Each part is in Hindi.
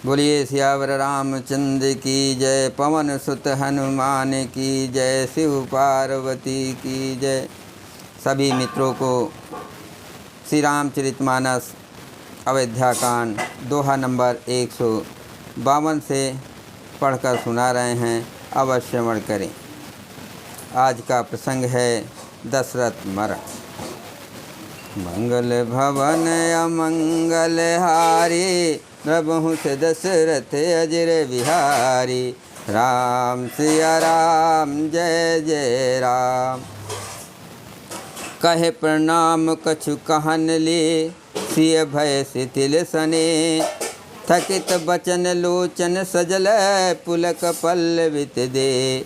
बोलिए सियावर रामचंद्र की जय, पवन सुत हनुमान की जय, शिव पार्वती की जय। सभी मित्रों को श्री रामचरितमानस अयोध्या कांड दोहा नंबर 152 से पढ़कर सुना रहे हैं, अवश्य श्रवण करें। आज का प्रसंग है दशरथ मरण। मंगल भवन अमंगल हारी, प्रभु से दशरथ अजर बिहारी। राम सिया राम जय जय राम। कहे प्रणाम कछु कहन ले, सिय भय शिथिल सने। थकित बचन लोचन सजल, पुलक पल्लवित दे।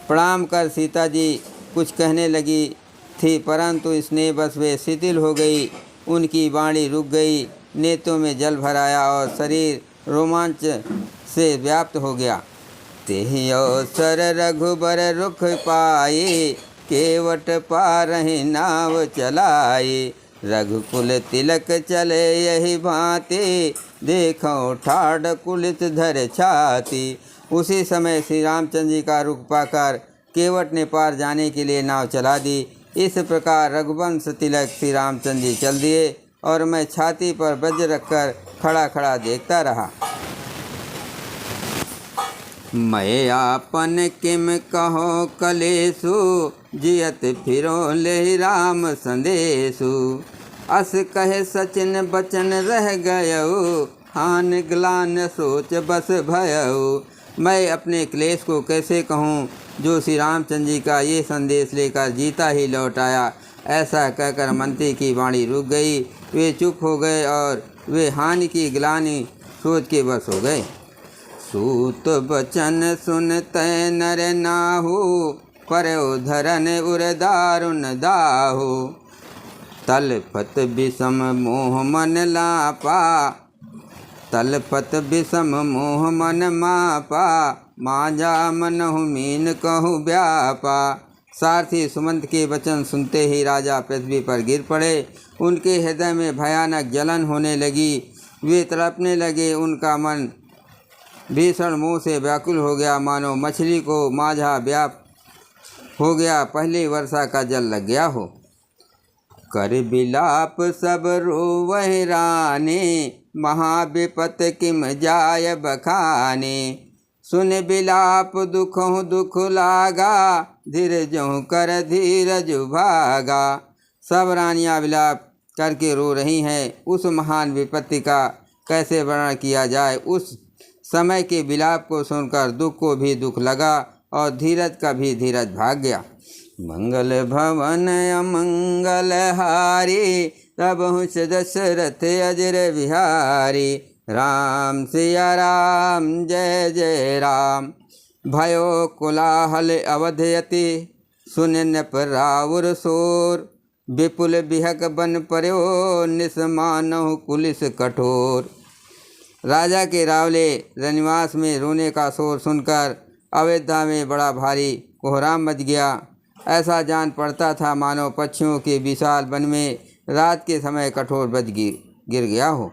प्रणाम कर सीता जी कुछ कहने लगी थी, परंतु स्नेह बस वे शिथिल हो गई। उनकी वाणी रुक गई, नेत्रों में जल भर आया और शरीर रोमांच से व्याप्त हो गया। तेहि अवसर रघुबर रुख पाए, केवट पारहि नाव चलाए। रघुकुल तिलक चले यही भांति, देखो ठाड़ कुलित धर छाती। उसी समय श्री रामचंद्र जी का रुख पाकर केवट ने पार जाने के लिए नाव चला दी। इस प्रकार रघुवंश तिलक श्री रामचंद्र जी चल दिए और मैं छाती पर वज्र रखकर खड़ा खड़ा देखता रहा। मैं आपन किम कहो कलेसु, जियत फिरो ले राम संदेशु। अस कहे सचिन बचन रह गयो, हान ग्लान सोच बस भयऊ। मैं अपने क्लेश को कैसे कहूँ, जो श्री रामचंद्र जी का ये संदेश लेकर जीता ही लौट आया। ऐसा कहकर मंत्री की वाणी रुक गई। वे चुप हो गए और वे हानि की ग्लानि सोच के बस हो गए। सूत बचन सुनते नर नाहु, पर धरन उर दारुण दाहु। तलपत विषम मोह मन लापा, तलपत विषम मोह मन मापा। मांझा मनहु मीन कहु व्यापा। सारथी सुमंत के वचन सुनते ही राजा पृथ्वी पर गिर पड़े। उनके हृदय में भयानक जलन होने लगी। वे तड़पने लगे। उनका मन भीषण मोह से व्याकुल हो गया, मानो मछली को मांझा व्याप हो गया, पहली वर्षा का जल लग गया हो। कर बिलाप सब रोवहि रानी, महाविपत किम जाय बखाने। सुन बिलाप दुखों दुख लागा, धीरजों कर धीरज भागा। सब रानियां विलाप करके रो रही हैं। उस महान विपत्ति का कैसे वर्णन किया जाए। उस समय के विलाप को सुनकर दुख को भी दुख लगा और धीरज का भी धीरज भाग गया। मंगल भवन अमंगल हारी, प्रभु से दशरथ अजर बिहारी। राम सिया राम जय जय राम। भयो कोलाहल अवधयति, सुन नृप राउर शोर। विपुल बिहक बन पर्यो, निसमानहु कुलिस कठोर। राजा के रावले रनिवास में रोने का शोर सुनकर अयोध्या में बड़ा भारी कोहराम मच गया। ऐसा जान पड़ता था मानो पक्षियों के विशाल वन में रात के समय कठोर बज गिर गया हो।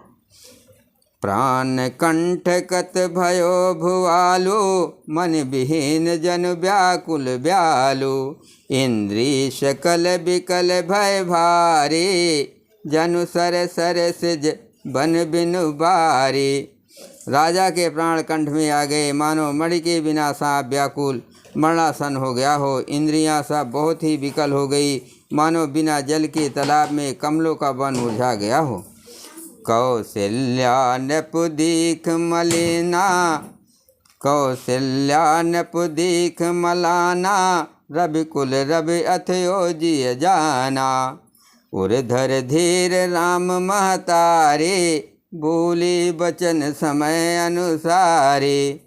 प्राण कंठ कत भयो भुआलो, मन विहीन जन व्याकुल व्यालो। इंद्री सकल विकल भय भारी, जनु सर सर सिज बन बिनु बारी। राजा के प्राण कंठ में आ गए, मानो मणि के बिना सांप व्याकुल मरणासन हो गया हो। इंद्रियां सब बहुत ही विकल हो गई, मानो बिना जल के तालाब में कमलों का वन मुरझा गया हो। कौशल्या नृप दीख मलिना, कौशल्या नृप दीख मलाना। रवि कुल रवि अथयो जिय जाना। उर्धर धीर राम महतारे, बोली बचन समय अनुसारे।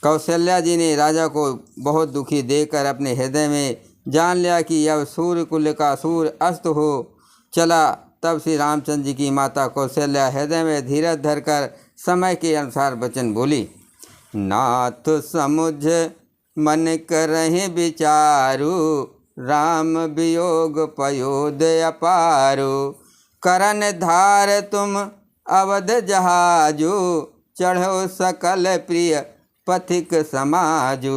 कौशल्या जी ने राजा को बहुत दुखी देखकर अपने हृदय में जान लिया कि अब सूर्य कुल का सूर्य अस्त हो चला। तब श्री रामचंद्र जी की माता कौशल्या हृदय में धीरज धरकर समय के अनुसार वचन बोली। नाथ समुझ मन करहि विचारु, राम वियोग पयोद अपारो। करन धार तुम अवध जहाजो, चढ़ो सकल प्रिय पथिक समाजु।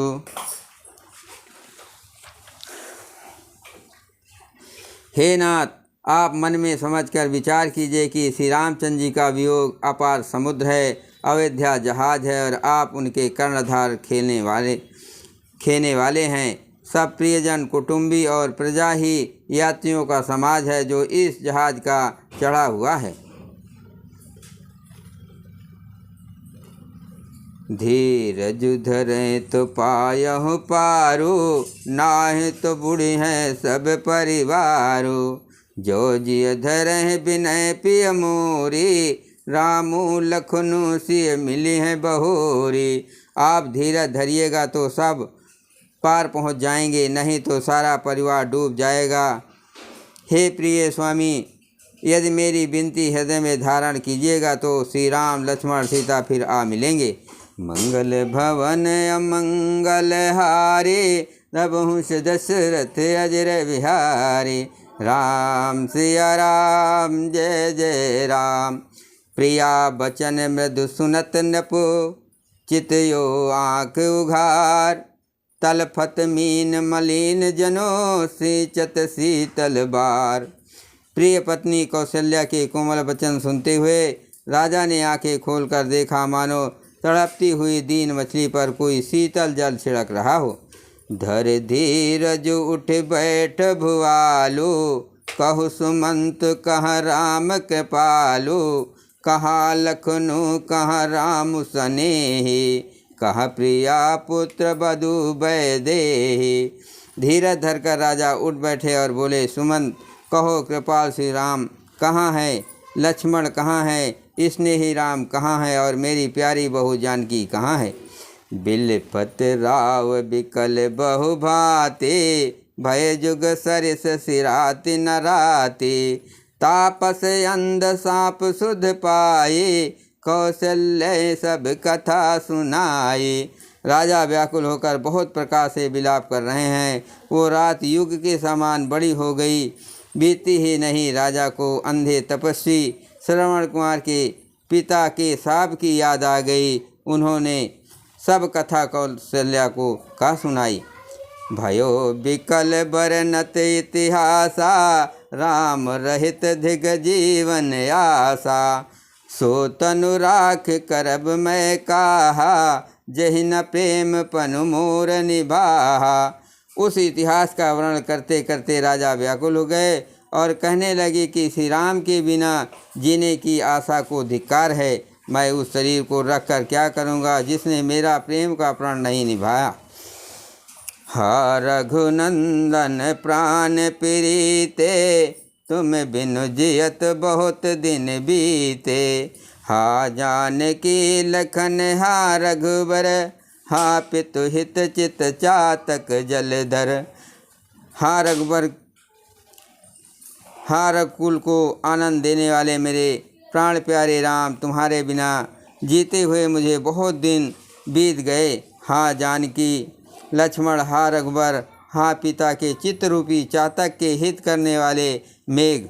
हे नाथ, आप मन में समझकर विचार कीजिए कि श्री रामचंद्र जी का वियोग अपार समुद्र है, अयोध्या जहाज है और आप उनके कर्णधार खेने वाले हैं। सब प्रियजन, कुटुंबी और प्रजा ही यात्रियों का समाज है जो इस जहाज का चढ़ा हुआ है। धीरज धरें तो पायहु पारो, नाहि तो बूढ़े हैं सब परिवारो। जो जिय धरहि विनय पिय मोरी, रामू लखनऊ सिय मिली हैं बहोरी। आप धीरज धरिएगा तो सब पार पहुंच जाएंगे, नहीं तो सारा परिवार डूब जाएगा। हे प्रिय स्वामी, यदि मेरी विनती हृदय में धारण कीजिएगा तो श्री राम लक्ष्मण सीता फिर आ मिलेंगे। मंगल भवन अमंगल हारे, रघुवंश दशरथ अजर बिहारी। राम सिया राम जय जय राम। प्रिया बचन मृदु सुनत नपो, चितयो आँख उघार। तलफत मीन मलिन जनो, सींचत शीतल बार। प्रिय पत्नी कौशल्या के कोमल वचन सुनते हुए राजा ने आंखें खोलकर देखा, मानो तड़पती हुई दीन मछली पर कोई शीतल जल छिड़क रहा हो। धर धीरज उठ बैठ भुआलो, कहु सुमंत कहाँ राम कृपालो। कहाँ लखनऊ कहाँ राम सनेही, कहाँ प्रिया पुत्र बधु वैदेही। धीरज धरकर राजा उठ बैठे और बोले, सुमंत कहो कृपाल श्री राम कहाँ है, लक्ष्मण कहाँ है, स्नेही राम कहाँ है और मेरी प्यारी बहू जानकी कहाँ है। बिलपत राव बिकल बहु भाते, भय जुग सरिस सिराति नराते। तापस अंध साप सुध पाए, कौशल्य सब कथा सुनाए। राजा व्याकुल होकर बहुत प्रकार से विलाप कर रहे हैं। वो रात युग के समान बड़ी हो गई, बीती ही नहीं। राजा को अंधे तपस्वी श्रवण कुमार के पिता के शाप की याद आ गई। उन्होंने सब कथा कौशल्या को कहा सुनाई। भयो बिकल बरनत इतिहासा, राम रहित धिग जीवन आशा। सो तनु राख करब मैं काहा, जहि न प्रेम पनु मोर निभाहा। उस इतिहास का वर्णन करते करते राजा व्याकुल हो गए और कहने लगे कि श्री राम के बिना जीने की आशा को धिक्कार है। मैं उस शरीर को रख कर क्या करूँगा जिसने मेरा प्रेम का प्रण नहीं निभाया। हा रघुनंदन प्राण प्रीते, तुम बिनु जियत बहुत दिन बीते। हा जानकी लखन हा रघुबर, हा पितु हित चित चातक जलधर। हा रघुबर, हा रघुकुल को आनंद देने वाले मेरे प्राण प्यारे राम, तुम्हारे बिना जीते हुए मुझे बहुत दिन बीत गए। हा जानकी लक्ष्मण, हा रघुबर, हा पिता के चित्त रूपी चातक के हित करने वाले मेघ।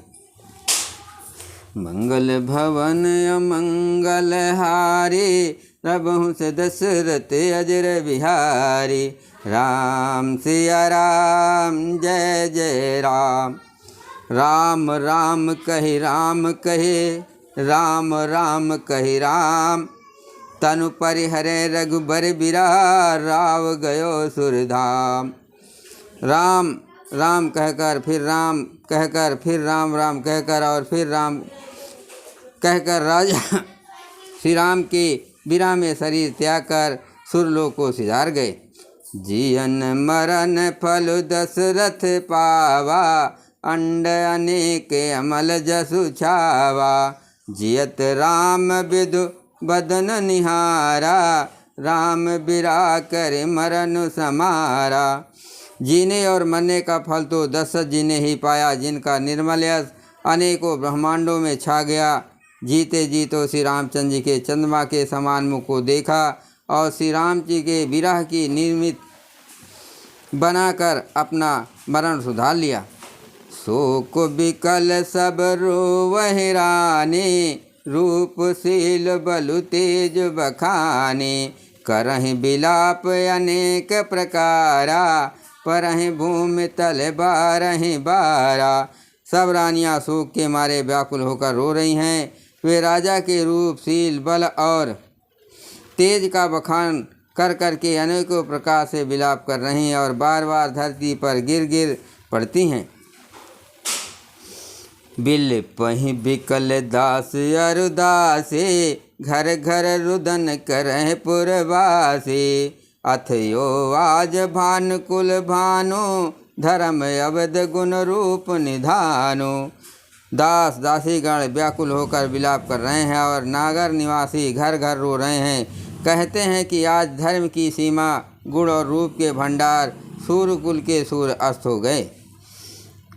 मंगल भवन अमंगल हारे, रघुवंश दशरथ अजर बिहारी। राम सिया राम जय जय राम। राम राम कहि राम कहे, राम राम कहि राम। तनु परिहरे रघुबर बिरार, राव गयो सुरधाम। राम राम कहकर फिर राम कहकर फिर राम राम कहकर और फिर राम कहकर राजा श्री राम के बिरह में शरीर त्याग कर सुरलोक को सिधार गए। जीवन मरण फल दशरथ पावा, अंड अनेक अमल जसु छावा। जियत राम विदु बदन निहारा, राम बिरा कर मरण समारा। जीने और मरने का फल तो दशरथ जी ने ही पाया, जिनका निर्मल यश अनेकों ब्रह्मांडों में छा गया। जीते जी तो श्री रामचंद्र जी के चंद्रमा के समान मुख को देखा और श्री राम जी के विरह की निर्मित बनाकर अपना मरण सुधार लिया। शोक बिकल सब रोवहि रानी, रूपशील बलु तेज बखाने। करहि बिलाप अनेक प्रकारा, परहि भूमि तल बारहि बारा। सब रानियां शोक के मारे व्याकुल होकर रो रही हैं। वे राजा के रूप, शील, बल और तेज का बखान कर कर के अनेकों प्रकार से विलाप कर रही हैं और बार बार धरती पर गिर गिर पड़ती हैं। बिलपहि बिकल दास अरुदासे, घर घर रुदन करह पुरवासे। अथयो आज भानुकुल भानु, धर्म अवध गुण रूप निधानो। दास दासीगण व्याकुल होकर विलाप कर रहे हैं और नागर निवासी घर घर रो रहे हैं। कहते हैं कि आज धर्म की सीमा, गुण और रूप के भंडार, सूर्यकुल के सूर्य अस्त हो गए।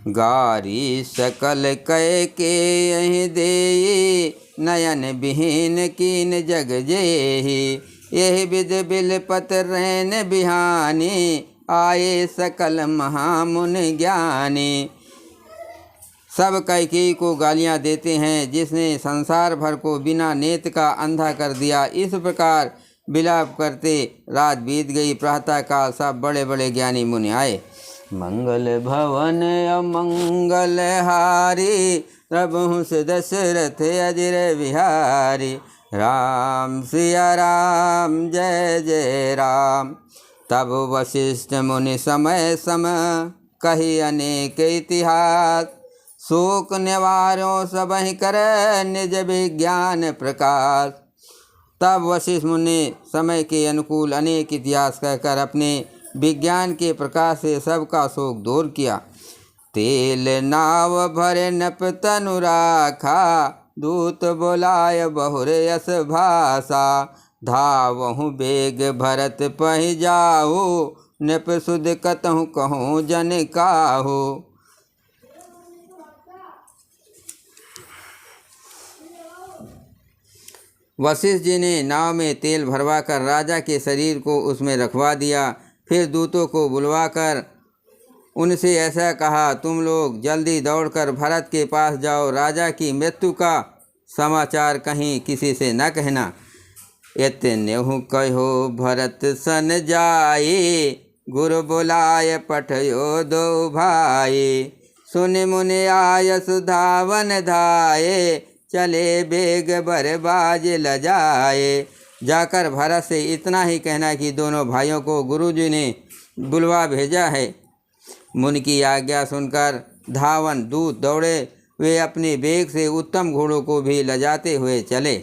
गारी सकल कय के यही देई, नयन विहीन कीन जग जेहि। यही विध बिलपत रैन बिहानी, आए सकल महामुनि ज्ञानी। सब कैकेयी को गालियां देते हैं, जिसने संसार भर को बिना नेत्र का अंधा कर दिया। इस प्रकार विलाप करते रात बीत गई। प्रातः काल सब बड़े बड़े ज्ञानी मुनि आए। मंगल भवन अमंगल हारी, प्रभु से दशरथ अजर बिहारी। राम सिया राम जय जय राम। तब वशिष्ठ मुनि समय सम, कही अनेक इतिहास। शोक निवारो सबहि कर, निज विज्ञान प्रकाश। तब वशिष्ठ मुनि समय के अनुकूल अनेक इतिहास कहकर अपने विज्ञान के प्रकाश से सबका शोक दूर किया। तेल नाव भरे नप तनु राखा, दूत बोलाय बहुर यस भाषा। धावहु बेग भरत पहि जाहु, नृप सुध कतहु कहूँ जन काहू। वशिष्ठ जी ने नाव में तेल भरवा कर राजा के शरीर को उसमें रखवा दिया। फिर दूतों को बुलवाकर उनसे ऐसा कहा, तुम लोग जल्दी दौड़कर भरत के पास जाओ। राजा की मृत्यु का समाचार कहीं किसी से न कहना। इतनेहु कहो भरत सन जाए, गुरु बुलाय पठयो दो भाई। सुन मुनि आय सुधावन धाये, चले बेग बरबाज लजाए। जाकर भरत से इतना ही कहना कि दोनों भाइयों को गुरुजी ने बुलवा भेजा है। मुनि की आज्ञा सुनकर धावन दूत दौड़े। वे अपने बेग से उत्तम घोड़ों को भी लजाते हुए चले।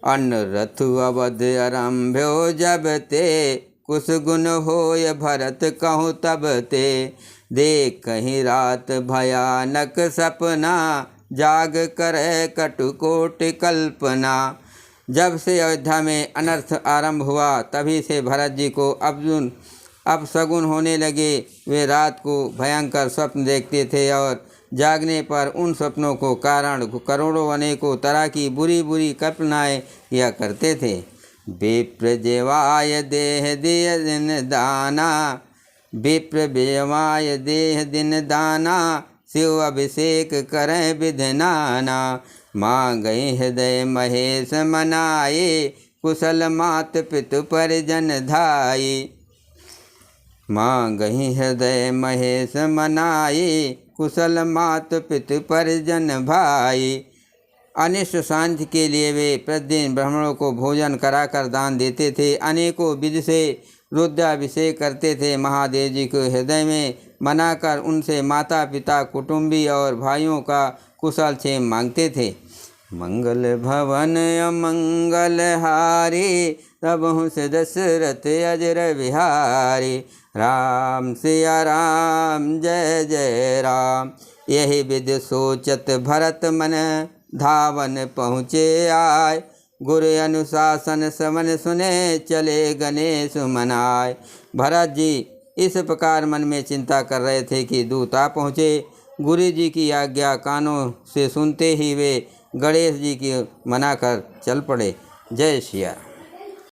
अन्न रथु अवध आरंभ्यो जब ते, कुछ गुण होय भरत कहूँ तब ते। देख कहीं रात भयानक सपना, जाग करे कटुकोट कल्पना। जब से अयोध्या में अनर्थ आरंभ हुआ, तभी से भरत जी को अब शगुन होने लगे। वे रात को भयंकर स्वप्न देखते थे और जागने पर उन स्वप्नों को कारण करोड़ों अनेकों तरह की बुरी बुरी कल्पनाएं किया करते थे। विप्र जेवाय देह दिय दिन दाना, विप्र बेवाय देह दिन दाना। शिव अभिषेक करें विधि नाना, मांगई हृदय महेश मनाए। कुशल मात पितु परिजन धाई, मांगई हृदय महेश मनाए। कुशल मात पितु परिजन भाई। अनिष्ट शांति के लिए वे प्रतिदिन ब्राह्मणों को भोजन कराकर दान देते थे। अनेकों विधि से रुद्राभिषेक करते थे। महादेव जी को हृदय में मनाकर उनसे माता पिता, कुटुंबी और भाइयों का कुशल क्षेम मांगते थे। मंगल भवन अमंगल हारी, तबहु से दशरथ अजर बिहारी। राम सिया राम जय जय राम। यही विधि सोचत भरत मन, धावन पहुँचे आय। गुरु अनुशासन समन सुने, चले गणेश मनाय। भरत जी इस प्रकार मन में चिंता कर रहे थे कि दूत आ पहुँचे। गुरु जी की आज्ञा कानों से सुनते ही वे गणेश जी की मनाकर चल पड़े। जय सिया राम।